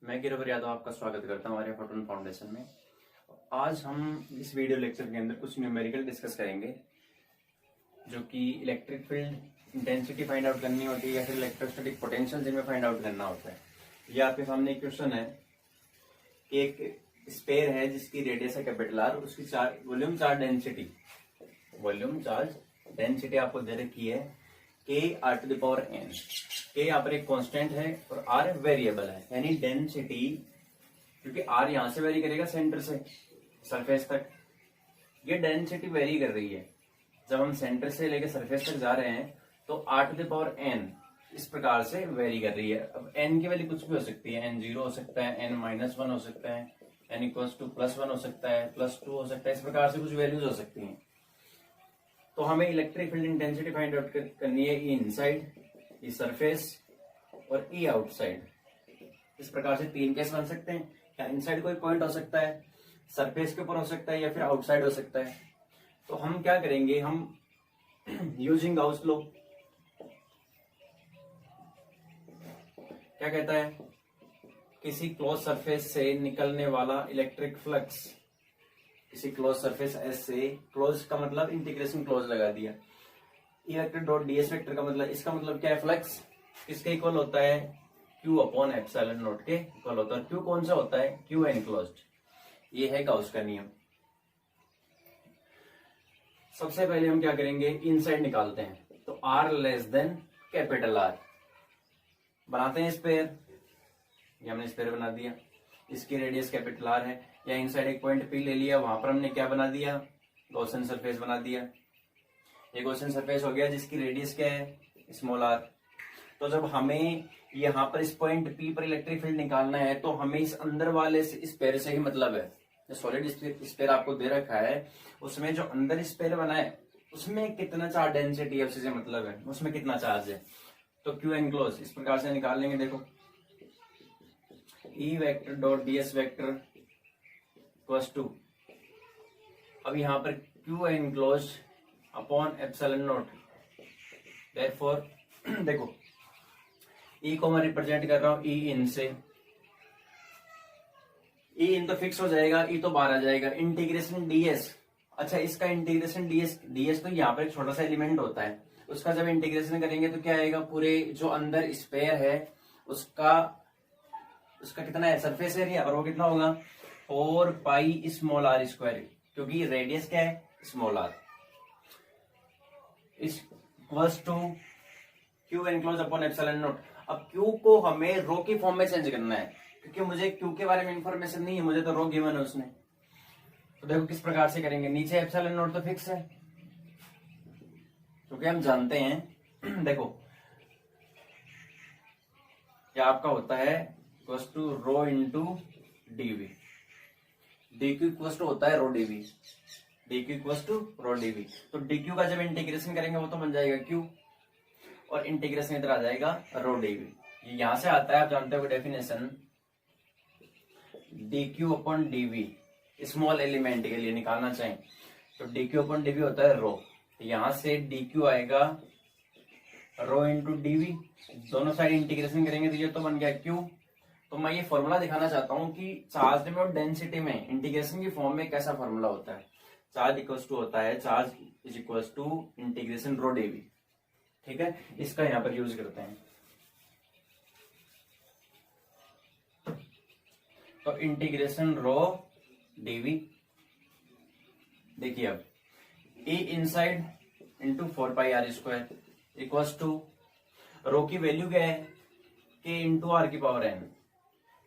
मैं गिरवर यादव आपका स्वागत करता हूँ हमारे फोटोन फाउंडेशन में। आज हम इस वीडियो लेक्चर के अंदर कुछ न्यूमेरिकल डिस्कस करेंगे जो कि electric field intensity find out करनी होती है या फिर इलेक्ट्रोस्टैटिक पोटेंशियल जिनमें फाइंड आउट करना होता है। ये आपके सामने एक क्वेश्चन है कि एक स्फीयर है जिसकी रेडियस है कैपिटल आर, उसकी वॉल्यूम चार्ज डेंसिटी आपको दे रखी है k r to the power N. के यहाँ पर एक कांस्टेंट है और आर वेरिएबल है, यानी डेंसिटी, क्योंकि आर यहां से वेरी करेगा सेंटर से सरफेस तक, ये डेंसिटी वेरी कर रही है। जब हम सेंटर से लेकर सरफेस तक जा रहे हैं तो r to the power n इस प्रकार से वेरी कर रही है। अब एन की वैल्यू कुछ भी हो सकती है, एन 0 हो सकता है, एन -1 हो सकता है, एन इक्वल्स टू +1 हो सकता है, +2 हो सकता है, इस प्रकार से कुछ वैल्यूज हो सकती हैं। तो हमें electric field intensity find out करनी है, ई इनसाइड, ई सरफेस और ई आउटसाइड। इस प्रकार से तीन केस बन सकते हैं। या इनसाइड कोई पॉइंट हो सकता है, सरफेस के ऊपर हो सकता है या फिर आउटसाइड हो सकता है। तो हम क्या करेंगे, हम यूजिंग गाउस लॉ, क्या कहता है, किसी क्लोज सरफेस से निकलने वाला इलेक्ट्रिक फ्लक्स, किसी क्लोज सरफेस एस से, क्लोज का मतलब इंटीग्रेशन क्लोज लगा दिया, ई वेक्टर डॉट डीएस वेक्टर का मतलब, इसका मतलब क्या है, फ्लक्स किसके इक्वल होता है, क्यू अपॉन एप्सिलॉन नॉट के इक्वल होता है। क्यू कौन सा होता है, क्यू एनक्लोज्ड। ये है गाउस का नियम। सबसे पहले हम क्या करेंगे, इनसाइड निकालते हैं। तो r less than capital R बनाते हैं स्फीयर। ये हमने स्फीयर बना दिया, इसकी रेडियस कैपिटल आर है। या इनसाइड एक पॉइंट पी ले लिया, वहां पर हमने क्या बना दिया, गॉसियन सरफेस बना दिया। ये गॉसियन सरफेस हो गया जिसकी रेडियस क्या है, स्मॉल आर। तो जब हमें यहाँ पर इस पॉइंट पी पर इलेक्ट्रिक फील्ड निकालना है तो हमें इस अंदर वाले स्फीयर से ही मतलब है। जो सॉलिड स्फीयर आपको दे रखा है उसमें जो अंदर स्फीयर बना है उसमें कितना चार्ज डेंसिटी है उससे मतलब है, उसमें कितना चार्ज है। तो क्यू एनक्लोज इस प्रकार से निकाल लेंगे। देखो E vector dot dS vector equals to, अब यहाँ पर q enclose upon epsilon naught. Therefore देखो ई को मैं रिप्रेजेंट कर रहा हूं ई इन से, ई इन तो फिक्स हो जाएगा, ई तो बाहर आ जाएगा। इंटीग्रेशन डीएस, अच्छा इसका इंटीग्रेशन डीएस तो यहाँ पर एक छोटा सा एलिमेंट होता है, उसका जब इंटीग्रेशन करेंगे तो क्या आएगा, पूरे जो अंदर स्फीयर है उसका कितना है सरफेस एरिया, और वो कितना होगा 4 पाई स्मॉल आर स्क्वायर, क्योंकि रेडियस क्या है small r, equals to q enclose upon epsilon naught. अब क्यू को हमें रो की फॉर्म में चेंज करना है, क्योंकि मुझे क्यू के बारे में इंफॉर्मेशन नहीं है, मुझे तो रो गिवन है उसने। तो देखो किस प्रकार से करेंगे, नीचे एप्सिलॉन नॉट तो फिक्स है क्योंकि हम जानते हैं देखो क्या आपका होता है equals to rho into DV, DQ equals to होता है rho DV, DQ equals to rho DV. तो डीक्यू का जब इंटीग्रेशन करेंगे वो तो बन जाएगा क्यू, और इंटीग्रेशन इधर आ जाएगा रो डीवी। ये यहां से आता है, आप जानते हो definition, d q upon d v small element के लिए निकालना चाहें तो डीक्यू अपॉन डीवी होता है रो, यहां से डीक्यू आएगा रो इंटू डीवी, दोनों साइड इंटीग्रेशन करेंगे तो ये तो बन गया क्यू। तो मैं ये फॉर्मूला दिखाना चाहता हूं कि चार्ज में और डेंसिटी में इंटीग्रेशन की फॉर्म में कैसा फॉर्मूला होता है। चार्ज इक्वल्स टू होता है, charge is equals to integration rho d v, ठीक है, इसका यहां पर यूज करते हैं। तो इंटीग्रेशन रो डीवी, देखिए अब A inside into 4 pi are square equals to, rho की वैल्यू क्या है, के इंटू आर की पावर एन,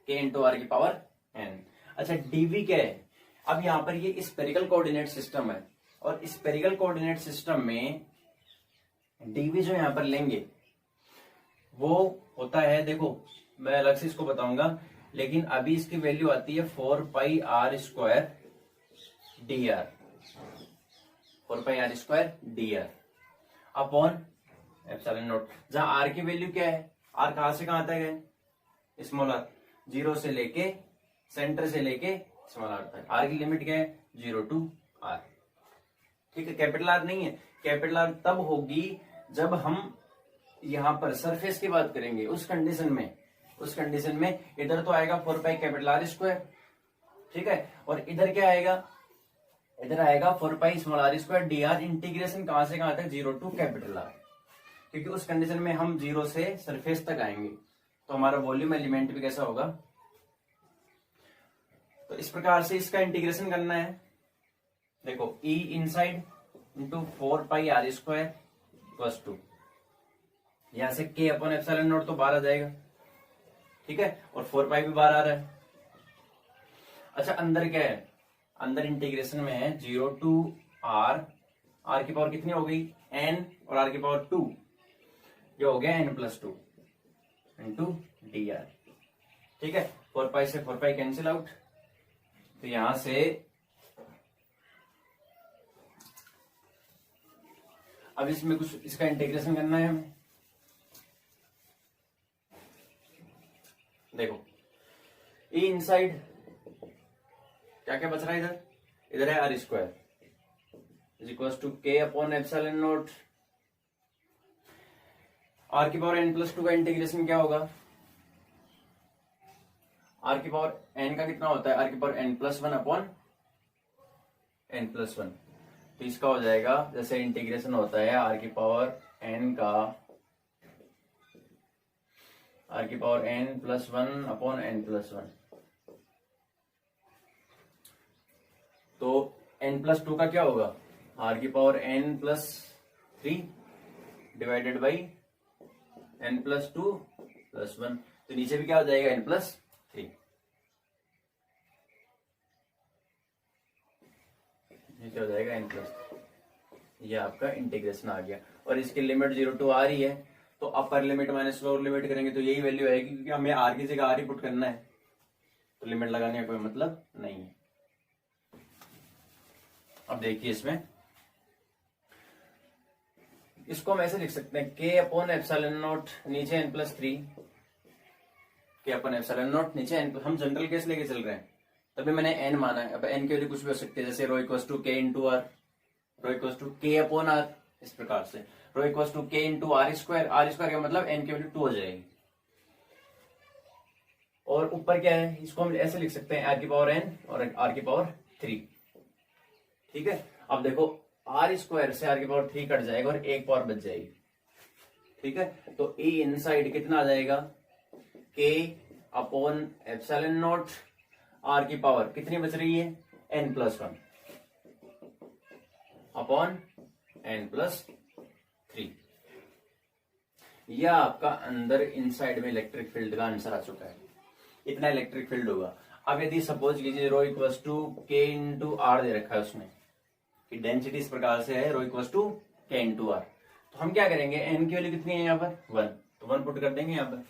के इंटू आर की पावर एन। अच्छा डीवी क्या है, अब यहां पर ये स्पेरिकल कोऑर्डिनेट सिस्टम है, और स्पेरिकल कोऑर्डिनेट सिस्टम में डीवी जो यहां पर लेंगे वो होता है, देखो मैं अलग से इसको बताऊंगा, लेकिन अभी इसकी वैल्यू आती है 4 pi are square D R, 4 pi are square D R upon epsilon naught, जहां आर की वैल्यू क्या है, आर कहां से कहां तक है स्मॉल आर, 0 से लेके सेंटर से लेके स्मॉल आर तक, आर की लिमिट क्या है 0 टू आर, ठीक है। कैपिटल आर नहीं है, कैपिटल आर तब होगी जब हम यहां पर सरफेस की बात करेंगे, उस कंडीशन में उस कंडीशन में इधर तो आएगा 4 पाई कैपिटल आर स्क्वायर, ठीक है, और इधर क्या आएगा, इधर आएगा 4 pi small r square D r. Integration कहां से कहां तक, 0 टू कैपिटल आर, क्योंकि उस कंडीशन में हम 0 से सरफेस तक आएंगे, तो हमारा वॉल्यूम एलिमेंट भी कैसा होगा। तो इस प्रकार से इसका इंटीग्रेशन करना है। देखो E inside into 4 pi are square plus 2, यहां से के अपॉन एप्सिलॉन नॉट तो बाहर आ जाएगा, ठीक है, और 4 पाई भी बाहर आ रहा है। अच्छा अंदर क्या है, अंदर इंटीग्रेशन में है 0 टू आर, आर की पावर कितनी हो गई n, और आर की पावर 2, जो हो गया n+2 इंटू डी आर, ठीक है। 4 पाई से 4 पाई कैंसिल आउट, तो यहां से अब इसमें कुछ इसका इंटीग्रेशन करना है हमें। देखो ई इनसाइड क्या क्या बच रहा है, इधर है r square is equal to k upon epsilon naught, r की पावर n+2 का इंटीग्रेशन क्या होगा, आर की पावर n का कितना होता है, आर की पावर n+1 अपॉन n+1, तो इसका हो जाएगा जैसे इंटीग्रेशन होता है आर की पावर n का, आर की पावर n+1 अपॉन n+1, तो n+2 का क्या होगा, आर की power n+3 divided by n+2+1, तो नीचे भी क्या हो जाएगा n+3, नीचे हो जाएगा n+3। ये आपका इंटीग्रेशन आ गया, और इसकी लिमिट 0 टू आर ही है, तो upper limit minus lower limit करेंगे तो यही वैल्यू आएगी, क्योंकि हमें आर की जगह आर ही पुट करना है, तो लिमिट लगाने का कोई मतलब नहीं है। अब देखिए इसमें, इसको हम ऐसे लिख सकते हैं के अपॉन एप्सिलॉन नॉट, नीचे n+3, के अपॉन एप्सिलॉन नॉट नीचे n, हम जनरल केस लेके चल रहे हैं, तभी मैंने n माना है। अब n के लिए कुछ भी हो सकते हैं, जैसे rho equals to k into r, rho equals to k upon r, इस प्रकार से rho equals to k into r square, r square का मतलब n की वैल्यू 2 हो जाएगी, और ऊपर क्या है, इसको हम ऐसे लिख सकते हैं आर की पावर n और आर की पावर 3, ठीक है। अब देखो आर स्क्वायर से आर की पावर 3 कट जाएगा और एक पावर बच जाएगी, ठीक है, तो ई इनसाइड कितना आ जाएगा, k upon epsilon naught, r की पावर कितनी बच रही है n+1 अपॉन n+3। यह आपका अंदर इनसाइड में इलेक्ट्रिक फील्ड का आंसर आ चुका है, इतना इलेक्ट्रिक फील्ड होगा। अब यदि सपोज कीजिए रो equals to k into are they रखा है उसमें, कि डेंसिटी इस प्रकार से है रो equals to k into are, तो हम क्या करेंगे, एन की वैल्यू कितनी है यहाँ पर 1, तो 1 पुट कर देंगे यहाँ पर,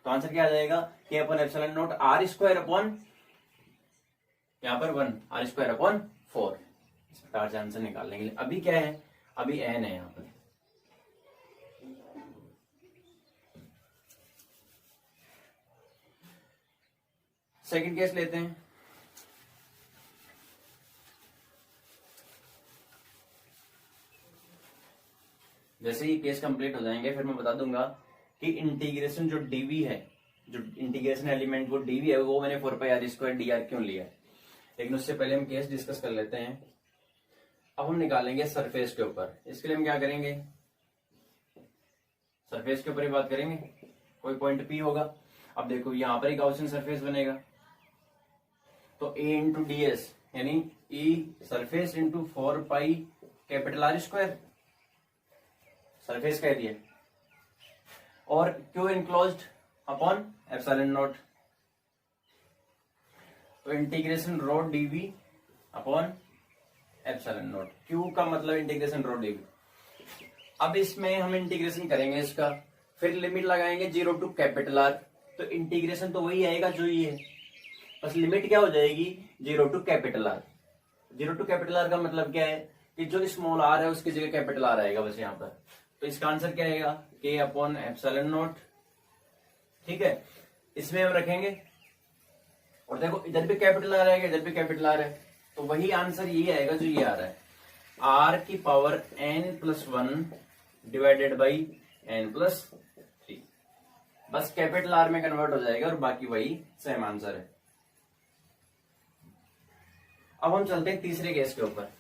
तो आंसर क्या आ जाएगा, k upon epsilon naught r square upon यहाँ पर 1 आर स्क्वायर अपॉन 4, इस प्रकार से आंसर निकाल लेंगे। अभी क्या है, अभी एन है यहाँ पर, सेकंड केस लेते हैं। जैसे ही केस कंप्लीट हो जाएंगे फिर मैं बता दूंगा कि इंटीग्रेशन जो डीवी है, जो इंटीग्रेशन एलिमेंट वो डीवी है, वो मैंने 4 pi are square D R क्यों लिया है। लेकिन उससे पहले हम केस डिस्कस कर लेते हैं। अब हम निकालेंगे सरफेस के ऊपर। इसके लिए हम क्या करेंगे, सरफेस के ऊपर ही बात करेंगे। कोई पॉइंट पी होगा, अब देखो यहां पर ही गॉसियन सरफेस बनेगा, तो ए इंटू डी एस यानी E surface into 4 pi capital R square surface कह दिए, और Q enclosed upon epsilon naught, तो integration rho DV upon epsilon naught. Q का मतलब इंटीग्रेशन रो डीवी। अब इसमें हम इंटीग्रेशन करेंगे इसका, फिर लिमिट लगाएंगे 0 टू कैपिटल आर, तो इंटीग्रेशन तो वही आएगा जो ये है, बस लिमिट क्या हो जाएगी 0 to capital r. 0 to capital r का मतलब क्या है कि जो स्मॉल आर है उसकी जगह कैपिटल आर आएगा बस यहाँ पर। तो इसका आंसर क्या आएगा, के अपॉन एप्सिलॉन नॉट। ठीक है, इसमें हम रखेंगे, और देखो इधर भी कैपिटल आर आएगा, इधर भी कैपिटल आर है, तो वही आंसर ये आएगा जो ये आ रहा है, आर की power n+1 divided by n+3। बस कैपिटल आर में कन्वर्ट हो जाएगा और बाकी वही सेम आंसर है। अब हम चलते हैं तीसरे केस के ऊपर।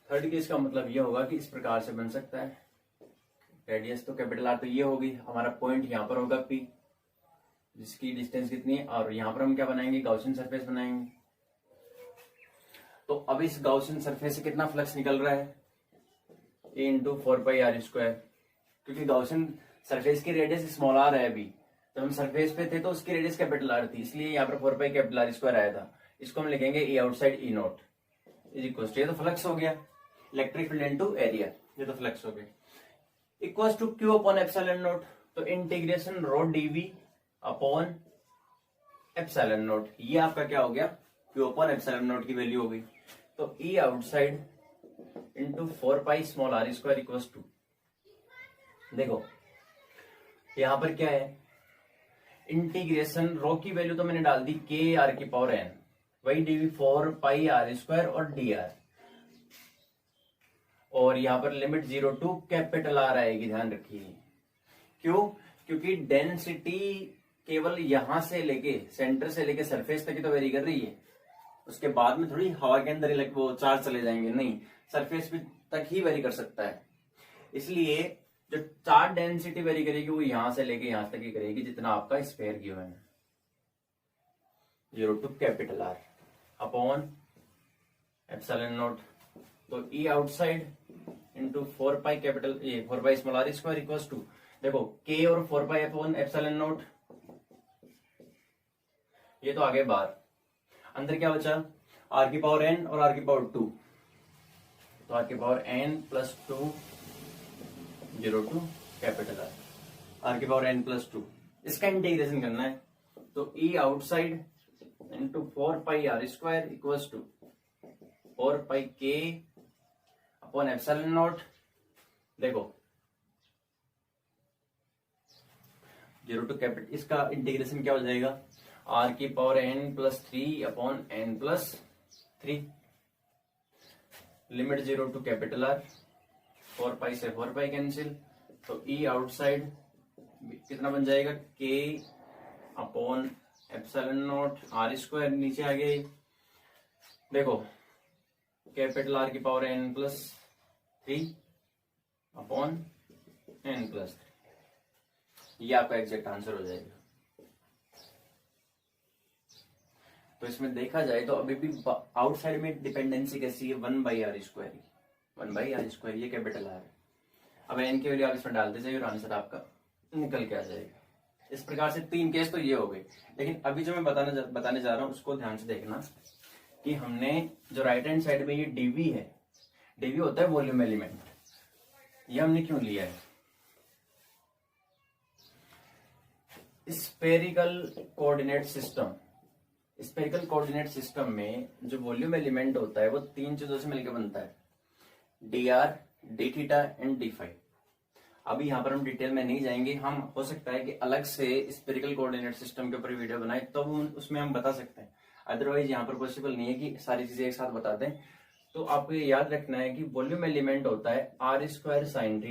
थर्ड केस का मतलब ये होगा कि इस प्रकार से बन सकता है। रेडियस तो कैपिटल आर तो ये होगी, हमारा पॉइंट यहां पर होगा पी, जिसकी डिस्टेंस कितनी है, और यहां पर हम क्या बनाएंगे, गाउसियन सरफेस बनाएंगे। तो अब इस गाउसियन सरफेस से कितना फ्लक्स निकल रहा है, ए इंटू 4πr², क्योंकि गाउसियन सरफेस की रेडियस स्मॉल आर है। अभी जब हम सरफेस पे थे तो उसकी रेडियस कैपिटल आर थी, इसलिए यहाँ पर 4πr² आया था। इसको हम लिखेंगे A outside E naught is equal to, ये तो फ्लक्स हो गया, इलेक्ट्रिक फील्ड इनटू एरिया, ये तो फ्लक्स हो गया, equal to Q upon epsilon naught. तो integration rho DV upon epsilon naught, ये आपका क्या हो गया, क्यू अपॉन एप्सिलॉन नॉट की वैल्यू हो गई। तो E outside into 4πr² equal to, देखो यहां पर क्या है, इंटीग्रेशन रो की वैल्यू तो मैंने डाल दी के आर की पावर एन, वही डीवी 4πr² और डी आर, और यहां पर लिमिट 0 टू कैपिटल आर आएगी, ध्यान रखिए। क्यों, क्योंकि डेंसिटी केवल यहां से लेके सेंटर से लेके सरफेस तक ही तो वेरी कर रही है, उसके बाद में थोड़ी हवा के अंदर ही वो चार्ज चले जाएंगे, नहीं, सरफेस भी तक ही वेरी कर सकता है। इसलिए जो चार्ज डेंसिटी वेरी करेगी वो यहां से लेके यहां तक ही करेगी, जितना आपका स्फीयर गिवन है, 0 to capital R upon epsilon naught. तो E outside into 4π capital 4π small r² equals to, देखो के और 4π अपॉन एप्सिलॉन नॉट, ये तो आगे बाहर, अंदर क्या बचा, r की पावर n और r की पावर 2, तो r की power n plus 2 0 to capital r की पावर n प्लस 2, इसका इंटीग्रेशन करना है। तो E outside into 4πr² equals to 4πk upon epsilon naught, देखो 0 टू कैपिटल, इसका इंटीग्रेशन क्या हो जाएगा, r की power n plus 3 upon n plus 3, limit 0 to capital R, 4π से 4π कैंसिल, तो ई आउटसाइड कितना बन जाएगा, k upon epsilon not r², नीचे आ गए, देखो कैपिटल आर की power n plus 3 upon n plus 3, ये आपका एग्जैक्ट आंसर हो जाएगा। तो इसमें देखा जाए तो अभी भी आउटसाइड में डिपेंडेंसी कैसी है, 1/r², 1/r², ये कैपिटल आर है। अब n की वैल्यू आप इसमें डालते जाइए और आंसर आपका निकल के आ जाएगा। इस प्रकार से 3 केस तो ये हो गए, लेकिन अभी जो मैं बताने जा रहा हूं उसको ध्यान से देखना कि हमने जो राइट हैंड साइड में ये डीवी है, डीवी होता है वॉल्यूम एलिमेंट, ये हमने क्यों लिया है, spherical coordinate system, spherical coordinate system में जो वॉल्यूम एलिमेंट होता है वो 3 चीजों से मिलकर बनता है, dr, dθ एंड dϕ। अभी यहाँ पर हम डिटेल में नहीं जाएंगे, हम हो सकता है कि अलग से स्फेरिकल कोऑर्डिनेट सिस्टम के ऊपर वीडियो बनाए तो उसमें हम बता सकते हैं, अदरवाइज यहाँ पर पॉसिबल नहीं है कि सारी चीजें एक साथ बता दें। तो आपको ये याद रखना है कि वॉल्यूम एलिमेंट होता है r² sin θ,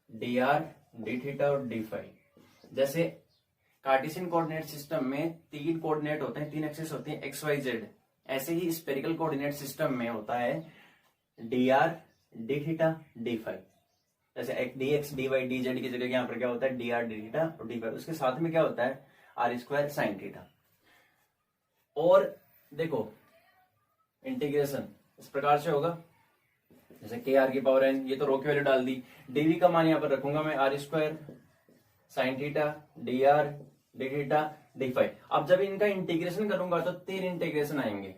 dr, dθ और dϕ। जैसे कार्टेशियन कोऑर्डिनेट सिस्टम में 3 कोऑर्डिनेट होते हैं, 3 एक्सिस होती हैं x, y, z, ऐसे ही स्फेरिकल कोऑर्डिनेट सिस्टम में होता है dr, dθ, dϕ। जैसे dx, dy, dz की जगह यहाँ पर क्या होता है, dr, dθ और dϕ, उसके साथ में क्या होता है r² sin θ। और देखो इंटीग्रेशन इस प्रकार से होगा, जैसे के आर की पावर n, ये तो रो की वैल्यू डाल दी, dv का मान यहाँ पर रखूंगा मैं r² sin θ, dr, dθ, dϕ। अब जब इनका इंटीग्रेशन करूंगा तो 3 इंटीग्रेशन आएंगे,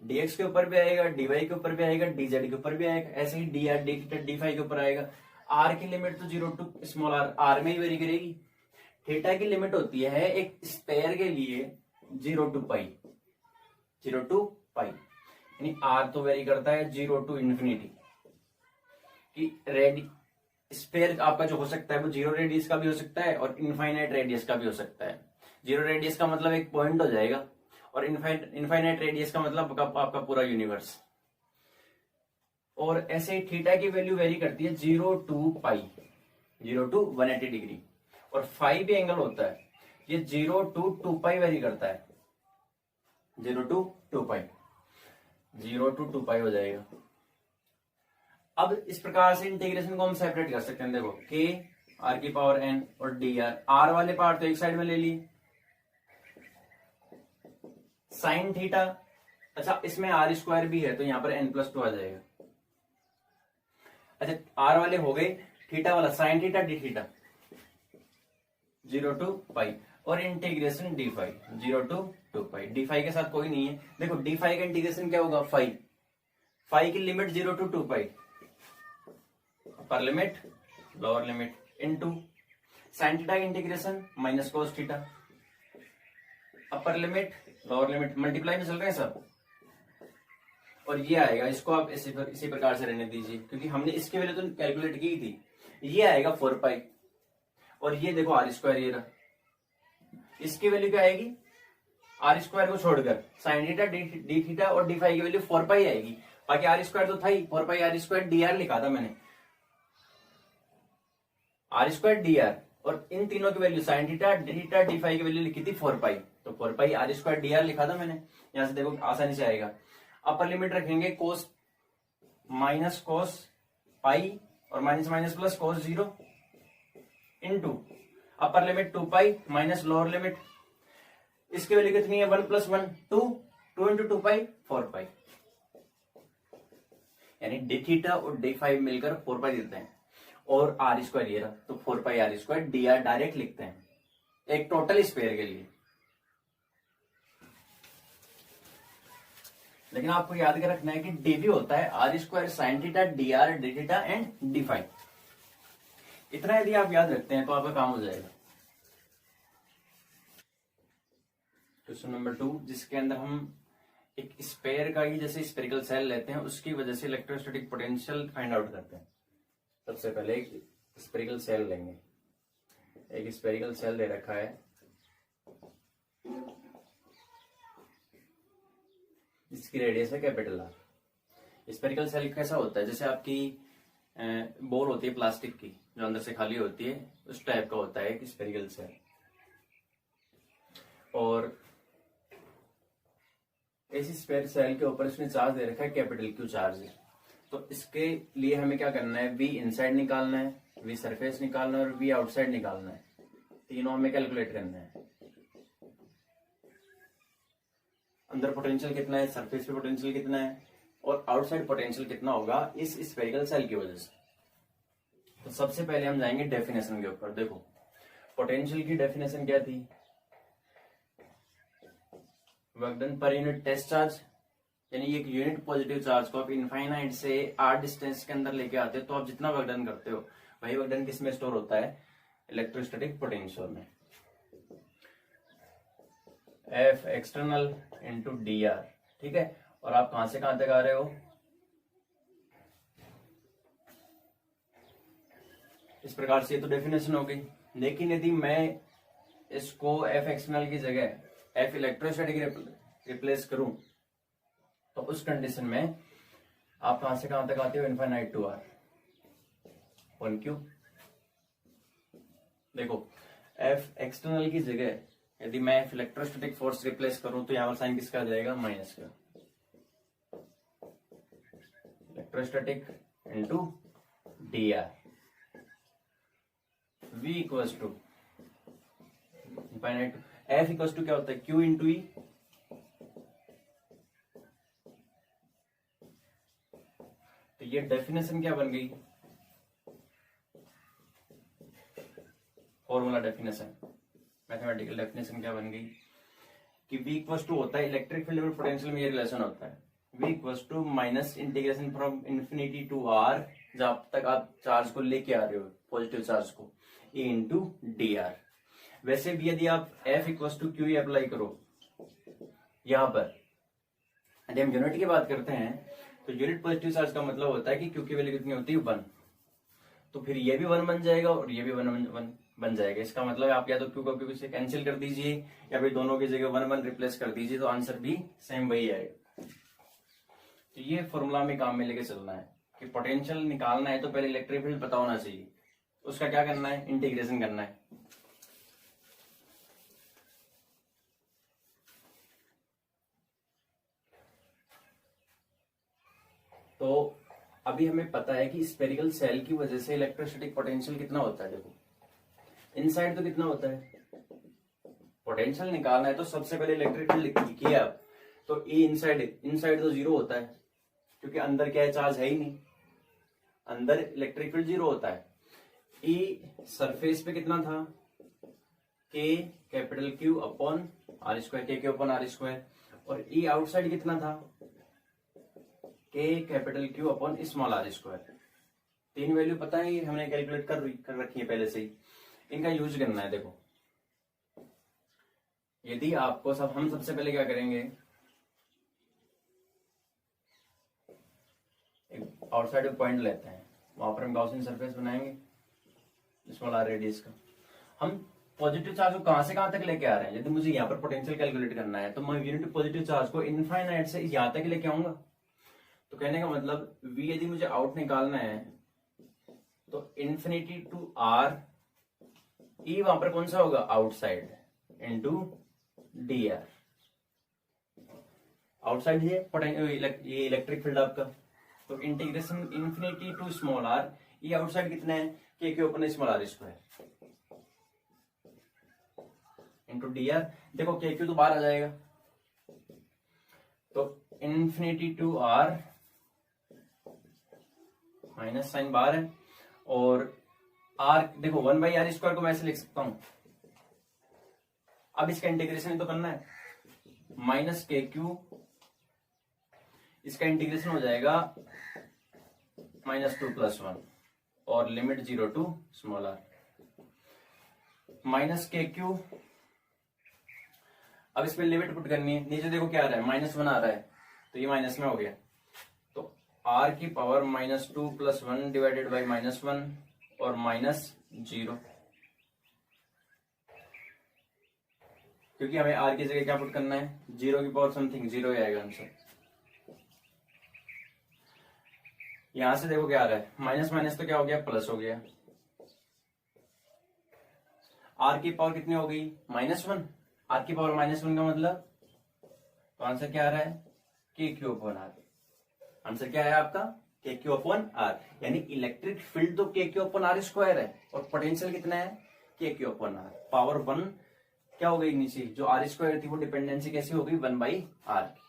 dx के ऊपर भी आएगा, dy के ऊपर भी आएगा, dz के ऊपर भी आएगा, ऐसे ही dr, dθ, dϕ के ऊपर आएगा। r की लिमिट तो 0 टू स्मॉल r में ही वेरी करेगी, थीटा की लिमिट होती है एक स्फेयर के लिए 0 टू पाई, 0 to पाई, यानी आर तो वेरी करता है 0 to इंफिनिटी। कि रेडी स्फीयर आपका जो हो सकता है वो 0 रेडियस का भी हो सकता है और इनफाइनाइट रेडियस का भी हो सकता है। 0 रेडियस का मतलब एक पॉइंट हो जाएगा और इनफाइनाइट रेडियस का मतलब आपका पूरा यूनिवर्स। और ऐसे ही थीटा की वैल्यू वेरी करती है 0 to पाई, 0 to 180 डिग्री। और फाई भी एंगल होता है, ये 0 to 2 पाई वेरी करता है, 0 to 2 पाई, 0 to 2 पाई हो जाएगा। अब इस प्रकार से इंटीग्रेशन को हम सेपरेट कर सकते हैं। देखो के आर की पावर एन और डी आर, आर वाले पार्ट तो एक साइड में ले लिए, साइन थीटा, अच्छा इसमें आर स्क्वायर भी है तो यहां पर n+2 आ जाएगा। अच्छा आर वाले हो गए, थीटा वाला sine theta d theta 0 to pi और integration d phi 0 to 2 pi. D phi के साथ कोई नहीं है, देखो डी फाई का इंटीग्रेशन क्या होगा, फाई, फाई की limit 0 to 2 pi, upper limit lower limit into sine theta integration minus cos theta, upper limit lower limit, multiply में चल रहे हैं सब। और ये आएगा, इसको आप इसी प्रकार से रहने दीजिए क्योंकि हमने इसकी वैल्यू तो कैलकुलेट की थी। ये आएगा 4 पाई और ये देखो आर स्क्वायर, ये रहा, इसकी वैल्यू क्या आएगी, आर स्क्वायर को छोड़कर साइन थीटा डी थीटा और डी फाई की वैल्यू 4 पाई आएगी। बाकी आर स्क्वायर तो था ही, 4 pi are square D r लिखा था मैंने, आर स्क्वायर डी आर, और इन तीनों की value sine theta d phi की वैल्यू लिखी थी 4 पाई, तो 4 pi are square D r लिखा था मैंने। यहां से देखो आसानी से आएगा, अपर लिमिट रखेंगे कोस माइनस कोस पाई और minus minus plus cos 0 into upper limit 2 pi minus lower limit, इसकी वैल्यू कितनी है 1 + 1 2, 2 × 2 पाई 4 पाई, यानी डी थीटा और डी फाई मिलकर 4 पाई देते हैं। और आर स्क्वायर ये रहा, तो 4 pi are square D R direct लिखते हैं एक टोटल स्पेयर के लिए। लेकिन आपको याद कर रखना है कि डी भी होता है r square sine theta d r d theta and d phi. इतना यदि आप याद रखते हैं तो आपका काम हो जाएगा। क्वेश्चन नंबर 2, जिसके अंदर हम एक स्पेयर का ही जैसे स्पेरिकल सेल लेते हैं उसकी वजह से इलेक्ट्रोस्टैटिक पोटेंशियल फाइंड आउट करते हैं। सबसे पहले एक स्पेरिकल सेल लेंगे, एक स्पेरिकल सेल दे रखा है, इसकी रेडियस है कैपिटल आर। स्पेरिकल सेल कैसा होता है, जैसे आपकी बॉल होती है प्लास्टिक की जो अंदर से खाली होती है, उस टाइप का होता है एक स्पेरिकल सेल। और इस स्पेयर सेल के ऊपर इसने चार्ज दे रखा है कैपिटल क्यू चार्ज है। तो इसके लिए हमें क्या करना है, वी इनसाइड निकालना है, वी सरफेस निकालना है और वी आउटसाइड निकालना है। तीनों हमें कैलकुलेट करना है। अंदर पोटेंशियल कितना है, सरफेस पे पोटेंशियल कितना है और आउटसाइड पोटेंशियल कितना होगा इस स्फेरिकल सेल की वजह से। तो सबसे पहले हम जाएंगे डेफिनेशन के ऊपर। देखो पोटेंशियल की डेफिनेशन क्या थी, वर्क डन पर यूनिट टेस्ट चार्ज, यानी एक यूनिट पॉजिटिव चार्ज को आप इनफाइनाइट से आर डिस्टेंस के अंदर लेके आते हो तो आप जितना वर्क डन करते हो वही वर्क डन किस में स्टोर होता है, इलेक्ट्रोस्टैटिक पोटेंशियल में। F external into d are, ठीक है। और आप कहां से कहां तक आ रहे हो, इस प्रकार से तो डेफिनेशन हो गई। लेकिन यदि मैं इसको एफ एक्सटर्नल की जगह एफ इलेक्ट्रोस्टैटिक रिप्लेस करूं तो उस कंडीशन में आप कहां से कहां तक आते हो, इनफाइनाइट टू आर 1 क्यू। देखो एफ एक्सटर्नल की जगह यदि मैं एफ इलेक्ट्रोस्टैटिक फोर्स रिप्लेस करूं तो यहां पर साइन किसका आ जाएगा, माइनस का, electrostatic into d r v equals to infinite, f equals to क्या होता है, क्यू इंटू ई। तो ये डेफिनेशन क्या बन गई, फॉर्मूला डेफिनेशन, मैथमेटिकल डेफिनेशन क्या बन गई कि V इक्वल्स टू होता है इलेक्ट्रिक फील्ड में पोटेंशियल में ये रिलेशन होता है, V equals to minus integration from infinity to R, जहां तक आप चार्ज को लेके आ रहे हो पॉजिटिव चार्ज को, E इंटू डी आर। वैसे भी यदि आप F equals to q apply करो यहां पर यदि हम यूनिट की बात करते हैं तो यूनिट पॉजिटिव चार्ज का मतलब होता है कि क्यू की वैल्यू कितनी होती है 1, तो फिर ये भी 1 बन जाएगा और ये भी 1 बन जाएगा। इसका मतलब आप या तो क्यू को क्यू से कैंसिल कर दीजिए या फिर दोनों की जगह 1 1 रिप्लेस कर दीजिए, तो आंसर भी सेम वही आएगा। तो ये फॉर्मूला में काम में लेके चलना है कि पोटेंशियल निकालना है तो पहले इलेक्ट्रिक फील्ड पता होना चाहिए, उसका क्या करना है, इंटीग्रेशन करना है। तो अभी हमें पता है कि स्फेरिकल सेल की वजह से इलेक्ट्रोस्टैटिक पोटेंशियल कितना होता है। देखो इनसाइड तो कितना होता है, पोटेंशियल निकालना है तो सबसे पहले इलेक्ट्रिक फील्ड लिखिए आप, तो ई इनसाइड तो 0 होता है क्योंकि अंदर क्या है, चार्ज है ही नहीं, अंदर इलेक्ट्रिक फील्ड 0 होता है। ई सरफेस पे कितना था, k capital q upon r square, k q upon r square, और ई आउटसाइड कितना था, k capital q upon small r square. तीन वैल्यू पता है, हमने कैलकुलेट कर रखी है पहले से ही, इनका यूज करना है। देखो यदि आपको हम सबसे पहले क्या करेंगे, एक आउटसाइड पॉइंट लेते हैं, वहां पर हम गॉसियन सरफेस बनाएंगे स्मॉल आर रेडियस का। हम पॉजिटिव चार्ज को कहां से कहां तक लेके आ रहे हैं, यदि मुझे यहाँ पर पोटेंशियल कैलकुलेट करना है तो मैं यूनिट पॉजिटिव चार्ज को इनफाइनाइट से यहां तक लेके आऊंगा। तो कहने का मतलब v यदि मुझे आउट निकालना है तो इन्फिनिटी टू आर, ई वहां पर कौन सा होगा, outside, into d r. Outside ये इलेक्ट्रिक फील्ड आपका, तो integration infinity to small r, ये आउटसाइड कितना है, k q upon small r square into d r. देखो के क्यू तो बाहर आ जाएगा, तो infinity to r, minus sign बाहर है, और आर देखो 1/r स्क्वायर को मैं ऐसे लिख सकता हूं। अब इसका इंटीग्रेशन तो करना है, माइनस के क्यू, इसका इंटीग्रेशन हो जाएगा -2 + 1 और limit 0 to small r, minus k q. अब इसमें लिमिट पुट करनी है, नीचे देखो क्या आ रहा है, -1 आ रहा है, तो ये माइनस में हो गया, तो r की पावर -2 + 1 डिवाइडेड बाई -1 और -0, क्योंकि हमें r की जगह क्या पुट करना है, 0 की पावर समथिंग 0 ही आएगा आंसर। यहां से देखो क्या आ रहा है, माइनस माइनस तो क्या हो गया, प्लस हो गया, r की पावर कितनी हो गई, -1, r की पावर -1 का मतलब, तो आंसर क्या आ रहा है, k q upon are. Answer क्या है आपका, के क्यू अपॉन आर, यानी इलेक्ट्रिक फील्ड तो के क्यू अपॉन आर स्क्वायर है और पोटेंशियल कितना है, k q upon are. Power 1 क्या हो गई नीचे, जो आर स्क्वायर थी वो डिपेंडेंसी कैसी हो गई, 1/r की।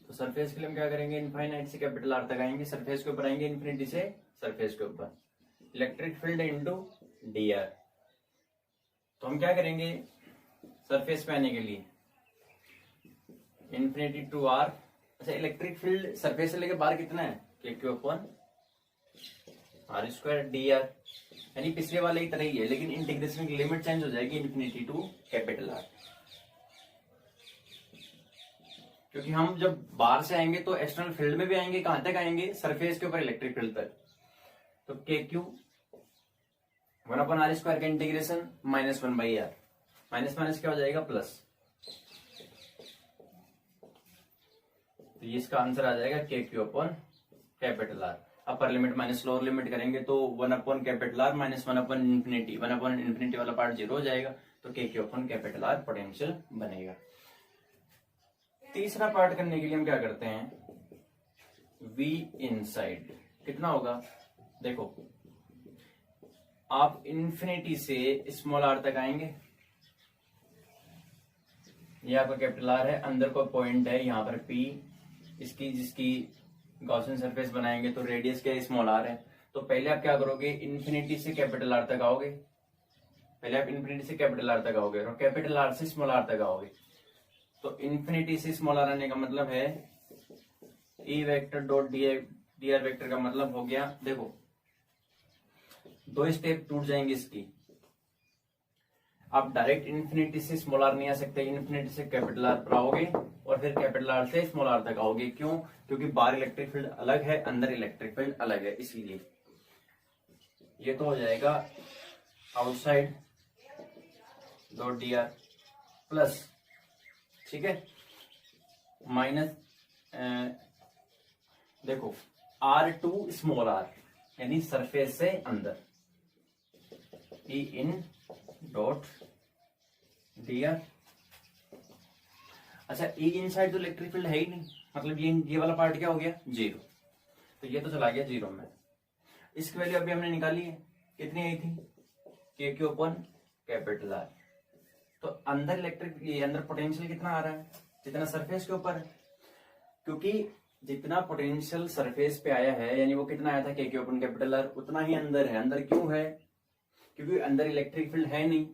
तो सरफेस के लिए हम क्या करेंगे, इनफाइनाइट से कैपिटल आर तक आएंगे, सरफेस के ऊपर आएंगे इन्फिनिटी से सरफेस के ऊपर, electric field into d r. तो हम क्या करेंगे, सरफेस पे आने के लिए इन्फिनिटी टू आर, अच्छा इलेक्ट्रिक फील्ड सरफेस से लेके बाहर कितना है, k q upon r square D r, यानी पिछले वाले की तरह ही है, लेकिन इंटीग्रेशन की लिमिट चेंज हो जाएगी इन्फिनिटी टू कैपिटल आर, क्योंकि हम जब बाहर से आएंगे तो एक्सटर्नल फील्ड में भी आएंगे, कहां तक आएंगे, सरफेस के ऊपर इलेक्ट्रिक फील्ड तक। तो के क्यू 1/r स्क्वायर का इंटीग्रेशन -1/r, माइनस माइनस क्या हो जाएगा, प्लस, तो इसका आंसर आ जाएगा के q upon capital R. Upper limit minus lower limit करेंगे तो 1/कैपिटल आर -1/इन्फिनिटी, 1/इन्फिनिटी वाला पार्ट 0 हो जाएगा, तो के q upon capital R potential बनेगा। तीसरा पार्ट करने के लिए हम क्या करते हैं, V इनसाइड कितना होगा, देखो आप इन्फिनिटी से स्मॉल आर तक आएंगे, ये आपका कैपिटल आर है, अंदर कोई पॉइंट है यहाँ पर P, इसकी जिसकी गॉसियन सरफेस बनाएंगे तो रेडियस क्या है, स्मॉल आर है। तो पहले आप क्या करोगे, इन्फिनिटी से कैपिटल आर तक आओगे, पहले आप इन्फिनिटी से कैपिटल आर तक आओगे और कैपिटल आर से स्मॉल आर तक आओगे। तो इन्फिनिटी से स्मॉल आर आने का मतलब है ई vector dot D R vector का मतलब हो गया, देखो 2 स्टेप टूट जाएंगे इसकी। आप डायरेक्ट इन्फिनिटी से स्मॉल आर नहीं आ सकते, इन्फिनिटी से कैपिटल आर पर आओगे और फिर कैपिटल आर से स्मॉल आर तक आओगे। क्यों? क्योंकि बाहर इलेक्ट्रिक फील्ड अलग है, अंदर इलेक्ट्रिक फील्ड अलग है, इसलिए ये तो हो जाएगा outside dot D R plus, ठीक है, माइनस देखो आर टू स्मॉल आर यानी सरफेस से अंदर, ई इन डॉट डी आर। अच्छा, ई इनसाइड तो इलेक्ट्रिक फील्ड है ही नहीं, मतलब ये वाला पार्ट क्या हो गया? जीरो। तो ये तो चला गया जीरो में। इसकी वैल्यू अभी हमने निकाली है, कितनी आई थी? के क्यू अपन कैपिटल आर। तो अंदर अंदर पोटेंशियल कितना आ रहा है? जितना सरफेस के ऊपर है, क्योंकि जितना पोटेंशियल सरफेस पे आया है यानी वो कितना आया था? के क्यू अपन कैपिटल आर, उतना ही अंदर है। अंदर क्यों है? क्योंकि अंदर इलेक्ट्रिक फील्ड है नहीं।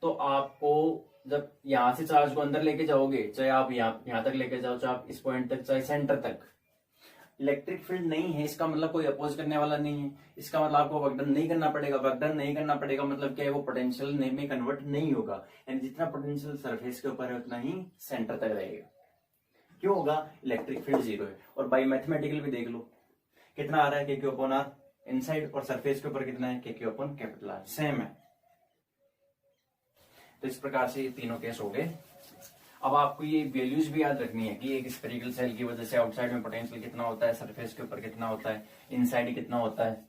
तो आपको जब यहां से चार्ज को अंदर लेके जाओगे, चाहे आप यहां तक लेके जाओ, चाहे आप इस पॉइंट तक, चाहे सेंटर तक, इलेक्ट्रिक फील्ड नहीं है, इसका मतलब कोई अपोज करने वाला नहीं है। इसका मतलब आपको वर्क डन नहीं करना पड़ेगा। वर्क डन नहीं करना पड़ेगा मतलब क्या है? वो पोटेंशियल में कन्वर्ट नहीं होगा, यानी जितना पोटेंशियल सरफेस के ऊपर है उतना ही सेंटर तक रहेगा। क्यों होगा? इलेक्ट्रिक फील्ड जीरो है। और बाई मैथमेटिकल भी देख लो, कितना आ रहा है? K q upon are inside, और सरफेस के ऊपर कितना है? K q upon capital R, same है। तो इस प्रकार से ये तीनों केस हो गए। अब आपको ये वैल्यूज भी याद रखनी है कि एक स्फेरिकल सेल की वजह से आउटसाइड में पोटेंशियल कितना होता है, सरफेस के ऊपर कितना होता है, इनसाइड कितना होता है।